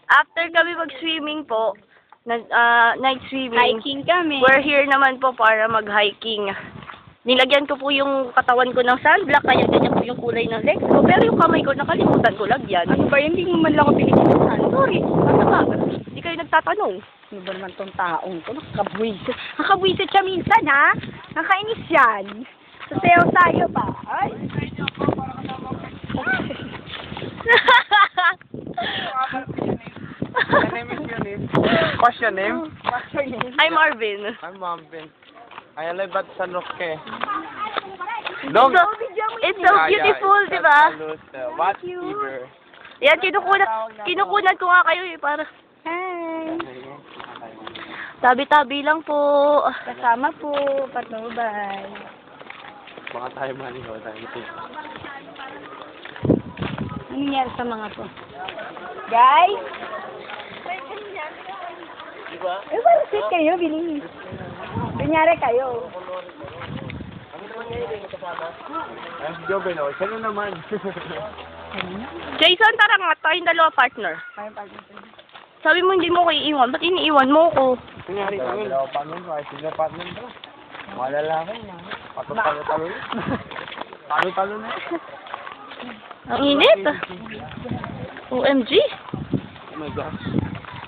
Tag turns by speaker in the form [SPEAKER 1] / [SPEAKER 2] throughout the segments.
[SPEAKER 1] After kami mag-swimming po, night swimming.
[SPEAKER 2] Hiking kami.
[SPEAKER 1] We're here naman po para mag-hiking. Nilagyan ko po yung katawan ko ng sunblock, kaya ganyan po yung kulay ng legs ko. Pero yung kamay ko, nakalimutan ko lagyan.
[SPEAKER 2] Ano ba, hindi mo man lang ako pinipilitan.
[SPEAKER 1] Sorry, ano ba? Hindi kayo nagtatanong.
[SPEAKER 2] Ano ba naman tong taong to? Nakakabwisit. Nakakabwisit siya minsan, ha? Nakainis yan. Sasayaw-sayo pa. Ay.
[SPEAKER 3] My name is Yunus. What's your name?
[SPEAKER 2] What's your name?
[SPEAKER 1] I'm Marvin.
[SPEAKER 3] I'm Marvin. I live at San Roque.
[SPEAKER 1] Dog. It's so beautiful, di ba?
[SPEAKER 3] What fever?
[SPEAKER 1] Yan, kinukunan ko nga kayo eh, para
[SPEAKER 2] Hi.
[SPEAKER 1] tabi-tabi lang po.
[SPEAKER 2] Kasama po, patnubay.
[SPEAKER 3] Baka tayo manigaw tayo.
[SPEAKER 2] Ano nangyari sa mga to? Guys?
[SPEAKER 3] Diba?
[SPEAKER 2] Eh, parang sit kayo, bilis. Kunyari kayo.
[SPEAKER 3] Ay, Joven, oh. Sino naman?
[SPEAKER 1] Jason, tara nga, tayong dalawa partner. Sabi mo hindi mo ko iiwan, ba't iniiwan mo ko?
[SPEAKER 3] Kunyari kami. Dalawa partner ko. Ay, sila partner ko. Mga lalaki na. Patutalo-talo na. Talo-talo na.
[SPEAKER 1] Ang init. OMG.
[SPEAKER 3] Oh my gosh.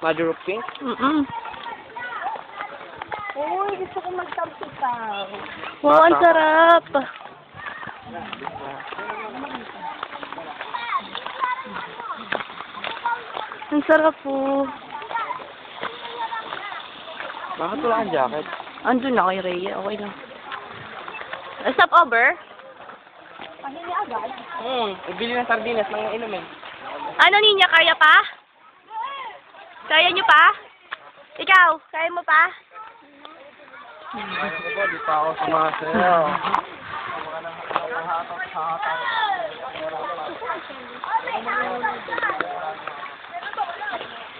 [SPEAKER 3] Mother of Pink?
[SPEAKER 2] Uy, gusto ko magtampisaw.
[SPEAKER 1] Wow, ang sarap. Ang sarap po.
[SPEAKER 3] Bakit wala kang jacket?
[SPEAKER 1] Andun na kay Rhea, okay lang. Stop over.
[SPEAKER 2] Pahingi agad.
[SPEAKER 3] Ibili ng sardinas ng inumin.
[SPEAKER 1] Ano niya, kaya pa? Kaya niyo pa? Ikaw, kaya mo pa?
[SPEAKER 3] Di pa ako sumasayaw.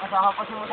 [SPEAKER 3] Asahan pa siya mo.